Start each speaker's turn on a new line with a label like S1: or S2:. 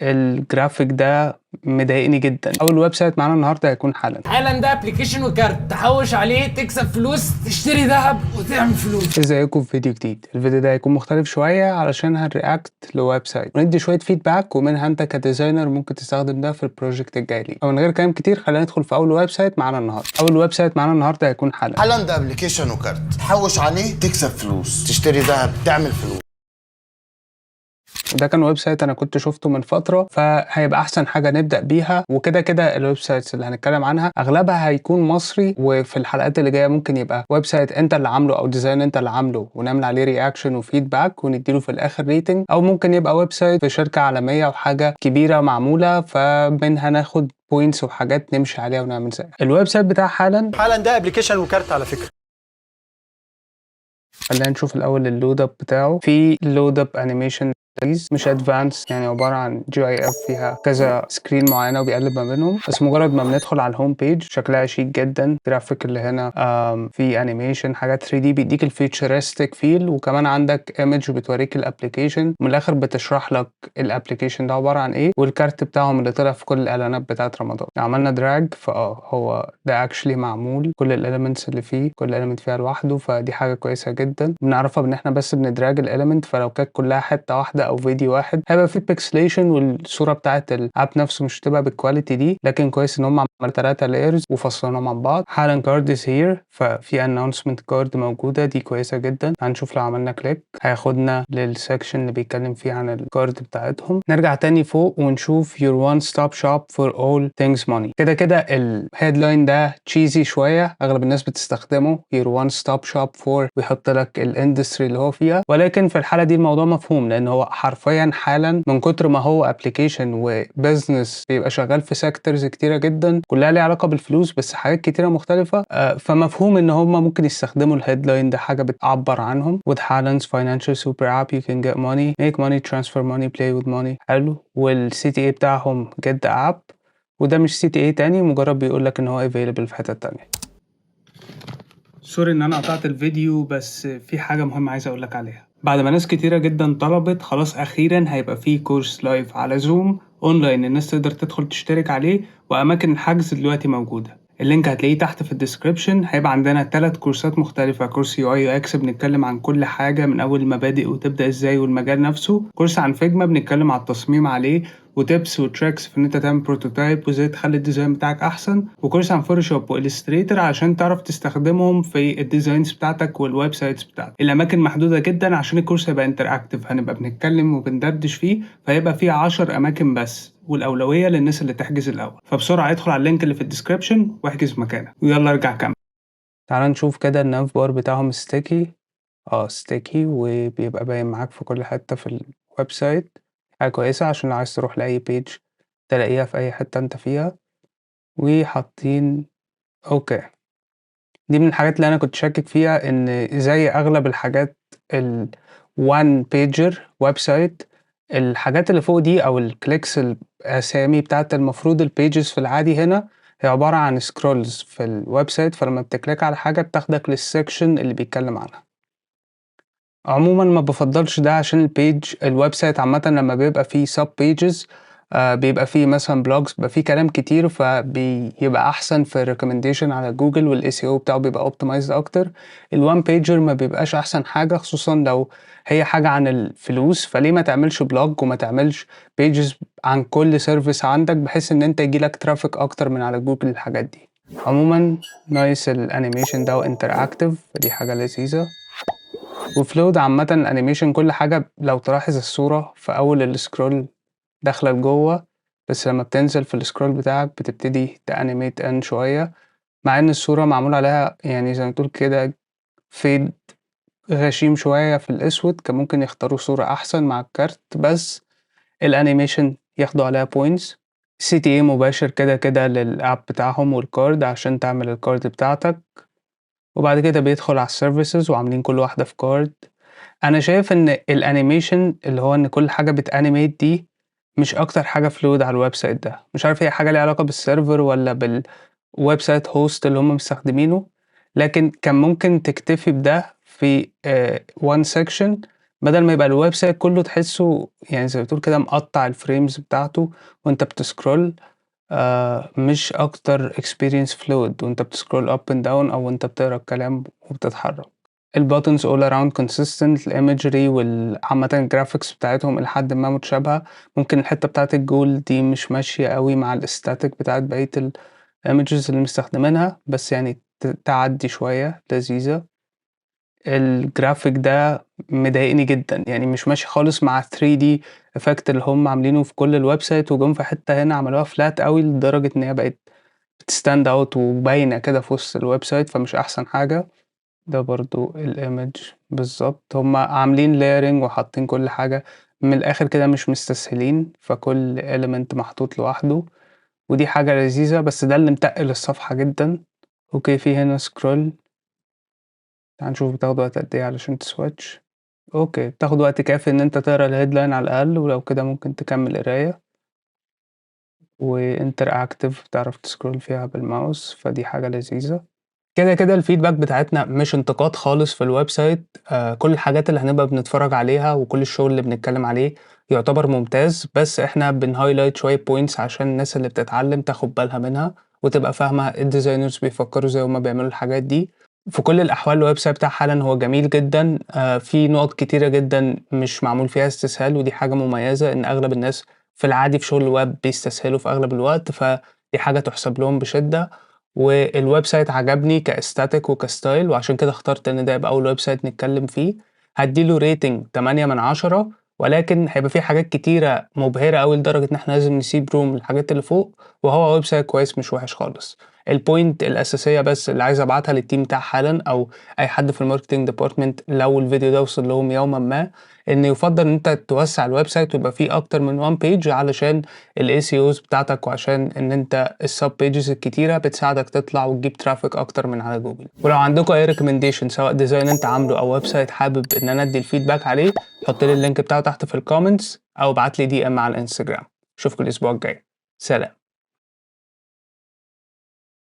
S1: الجرافيك ده مضايقني جدا. اول ويب سايت معانا النهارده هيكون حالا
S2: ده ابلكيشن وكارت تحوش عليه تكسب فلوس تشتري ذهب وتعمل فلوس.
S1: ازيكم في فيديو جديد. الفيديو ده هيكون مختلف شويه علشان هنرياكت لويب سايت وندي شويه فيدباك، ومنها انت كديزاينر ممكن تستخدم ده في البروجكت الجاي ليك. ومن غير كلام كتير خلينا ندخل في اول ويب سايت معانا النهارده. اول ويب سايت معانا النهارده هيكون
S3: حالا ده ابلكيشن وكارت تحوش عليه تكسب فلوس تشتري ذهب تعمل فلوس.
S1: وده كان ويب سايت انا كنت شفته من فتره، فهيبقى احسن حاجه نبدا بيها. وكده كده الويب سايتس اللي هنتكلم عنها اغلبها هيكون مصري، وفي الحلقات اللي جايه ممكن يبقى ويب سايت انت اللي عامله او ديزاين انت اللي عامله ونعمل عليه رياكشن وفيدباك ونديله في الاخر ريتنج، او ممكن يبقى ويب سايت في شركه عالميه او حاجه كبيره معموله فمنها ناخد بوينتس وحاجات نمشي عليها ونعمل زيها. الويب سايت بتاع حالا
S4: ده ابلكيشن وكارت على فكره.
S1: خلينا نشوف الاول اللود اب بتاعه. في لود اب انيميشن مش ادفانس، يعني عباره عن جي اي اف فيها كذا سكرين معينه وبيقلب ما بينهم، بس مجرد ما بندخل على الهوم بيج شكلها شيك جدا. جرافيك اللي هنا في انيميشن حاجات 3 دي بيديك الفيتشرستيك فيل، وكمان عندك ايمج بتوريك الابلكيشن، من الاخر بتشرح لك الابلكيشن ده عباره عن ايه، والكارت بتاعهم اللي طلع في كل الاعلانات بتاعت رمضان. عملنا دراج هو ده اكشلي معمول، كل الاليمنتس اللي فيه كل اليمنت فيها لوحده، فدي حاجه كويسه جدا. بنعرفها بان احنا بس بندراج الاليمنت، فلو كانت كلها حته واحده او فيديو واحد هيبقى في بيكسليشن والصوره بتاعت الاب نفسه مش هتبقى بالكواليتي دي، لكن كويس ان هم عملوا 3 لايرز وفصلناهم عن بعض. حالا كارد از هير، ففي اناونسمنت كارد موجوده، دي كويسه جدا. هنشوف لو عملنا كليك هياخدنا للسكشن اللي بيتكلم فيه عن الكارد بتاعتهم. نرجع تاني فوق ونشوف your one stop shop for all things money. كده كده الهيدلاين ده تشيزي شويه، اغلب الناس بتستخدمه your one stop shop for ويحط لك الاندستري اللي هو فيها، ولكن في الحاله دي الموضوع مفهوم لان هو حرفيا حالا من كتر ما هو ابلكيشن وبزنس بيبقى شغال في سيكتورز كتيره جدا كلها ليها علاقه بالفلوس بس حاجات كتيره مختلفه، فمفهوم ان هم ممكن يستخدموا الهيدلاين ده حاجه بتعبر عنهم. with Halland's financial super app you can get money, make money, transfer money, play with money. حلو. والسي تي اي بتاعهم get the app، وده مش سي تي اي تاني، مجرد بيقول لك ان هو available في حته تانيه. سوري ان انا قطعت الفيديو، بس في حاجه مهمه عايز اقول لك عليها. بعد ما ناس كتيره جدا طلبت، خلاص اخيرا هيبقى فيه كورس لايف على زوم اونلاين الناس تقدر تدخل تشترك عليه، واماكن الحجز دلوقتي موجوده. اللينك هتلاقيه تحت في الديسكريبشن. هيبقى عندنا 3 كورسات مختلفة. كورس يو اي يو اكس بنتكلم عن كل حاجة من اول المبادئ وتبدأ ازاي والمجال نفسه. كورس عن فيجما بنتكلم على التصميم عليه وتيبس وتريكس في ان انت تعمل بروتوتايب وازاي تخلي الديزاين بتاعك احسن. وكورس عن فوتوشوب والستريتور عشان تعرف تستخدمهم في الديزاينز بتاعتك والويب سايتس بتاعتك. الاماكن محدودة جدا عشان الكورس هيبقى انتراكتيف، هنبقى بنتكلم وبندردش فيه، فهيبقى فيه 10 اماكن بس، والأولوية للناس اللي تحجز الأول. فبسرعة ادخل على اللينك اللي في الديسكريبشن واحجز مكانك، ويلا ارجع كمل. تعال نشوف كده الناف بار بتاعهم ستيكي. ستيكي وبيبقى باين معاك في كل حتة في الويب سايت. حاجة كويسة عشان لو عايز تروح لأي بيج تلاقيها في أي حتة انت فيها. وحاطين اوكي. دي من الحاجات اللي أنا كنت شاكك فيها، إن زي أغلب الحاجات one pager ويب سايت، الحاجات اللي فوق دي او الكليكس الاسامي بتاعت المفروض البيجز في العادي هنا هي عبارة عن سكرولز في الويب سايت، فلما بتكليك على حاجة بتاخدك للسكشن اللي بيتكلم عنها. عموما ما بفضلش ده عشان الويب سايت عامة لما بيبقى فيه سب بيجز بيبقى فيه مثلا بلوجز، بيبقى فيه كلام كتير، فبيبقى احسن في الريكومنديشن على جوجل، والاس او بتاعه بيبقى اوبتمايزد اكتر. الوان بيجر ما بيبقاش احسن حاجة، خصوصا لو هي حاجة عن الفلوس. فليه ما تعملش بلوج وما تعملش بيجز عن كل سيرفيس عندك، بحيث ان انت يجيلك ترافيك اكتر من على جوجل الحاجات دي. عموما نايس الانيميشن ده وانتراكتيف، فدي حاجة لذيذة. وفلود عامة الانيميشن كل حاجة، لو تلاحظ الصورة في اول السكرول داخلة لجوه، بس لما بتنزل في السكرول بتاعك بتبتدي تانيميت ان شوية، مع ان الصورة معمول عليها يعني زي ما تقول كده فيد غشيم شوية في الاسود. كان ممكن يختاروا صورة احسن مع الكارت، بس الانيميشن ياخدوا عليها بوينتس. سي تي اي مباشر كده كده للاب بتاعهم والكارد عشان تعمل الكارد بتاعتك، وبعد كده بيدخل على السيرفيسز وعاملين كل واحدة في كارد. انا شايف ان الانيميشن اللي هو ان كل حاجة بتانيميت دي مش اكتر حاجة فلويد على الويب سايت ده. مش عارف هي حاجة ليها علاقة بالسيرفر ولا بالويب سايت هوست اللي هم مستخدمينه، لكن كان ممكن تكتفي بده في one section بدل ما يبقى الويب سايت كله تحسه يعني زي ما تقول كده مقطع الفريمز بتاعته وانت بتسكرول، مش اكتر experience fluid وانت بتسكرول up and down او وانت بتقرا الكلام وبتتحرك. الbuttons all around consistent، الايمجري والعامة الجرافيكس بتاعتهم إلى حد ما متشابهة. ممكن الحتة بتاعت الجول دي مش ماشية قوي مع الاستاتيك بتاعت بقية الايمجز اللي مستخدمينها، بس يعني تعدي شوية لذيذة. الجرافيك ده مضايقني جدًا، يعني مش ماشي خالص مع ال3D effect اللي هم عاملينه في كل الويب سايت، وجُم في حتة هنا عملوها flat أوي لدرجة إن هي بقت بتstand out وباينة كده في وسط الويب سايت، فمش أحسن حاجة. ده برضه الimage بالضبط، هم عاملين layering وحاطين كل حاجة من الآخر كده مش مستسهلين، فكل element محطوط لوحده، ودي حاجة لذيذة، بس ده اللي متقِّل الصفحة جدًا. أوكي، في هنا scroll. تعال نشوف بتاخد وقت قد إيه علشان تسويتش. أوكي، بتاخد وقت كافي إن أنت تقرا الheadline على الأقل، ولو كده ممكن تكمّل قراية. وinteractive بتعرف تسكرول فيها بالماوس، فدي حاجة لذيذة. كده الفيدباك بتاعتنا مش انتقاد خالص في الويب سايت، كل الحاجات اللي هنبقى بنتفرج عليها وكل الشغل اللي بنتكلم عليه يعتبر ممتاز، بس إحنا بنhighlight شوية points عشان الناس اللي بتتعلم تاخد بالها منها وتبقى فاهمة الdesigners بيفكروا إزاي وهُم بيعملوا الحاجات دي. في كل الأحوال الويب سايت بتاعي حالًا هو جميل جدًا، في نُقط كتيرة جدًا مش معمول فيها استسهال، ودي حاجة مميزة إن أغلب الناس في العادي في شغل الويب بيستسهلوا في أغلب الوقت، فدي حاجة تُحسب لهم بشدة. والويب سايت عجبني كaesthetic وكstyle، وعشان كده اخترت إن ده يبقى أول ويب سايت نتكلم فيه. هادّي له rating 8 من 10، ولكن هيبقى في حاجات كتيرة مبهرة أوي لدرجة إن إحنا لازم نسيب room للحاجات اللي فوق، وهو ويب سايت كويس مش وحش خالص. الpoint الأساسية بس اللي عايز أبعتها للteam بتاعي حالًا أو أي حد في الmarketing department لو الفيديو ده وصل لهم يومًا ما، إن يُفضّل إن أنت توسّع الويب سايت ويبقى فيه أكتر من one page علشان الACOs بتاعتك، وعشان إن أنت الsub pages الكتيرة بتساعدك تطلع وتجيب traffic أكتر من على جوجل. ولو عندكم أي recommendation سواء design أنت عامله أو ويب سايت حابب إن أنا أدّي الfeedback عليه، حُط لي اللينك بتاعه تحت في الcomments أو ابعت لي DM على الإنستجرام. أشوفكم الأسبوع الجاي. سلام.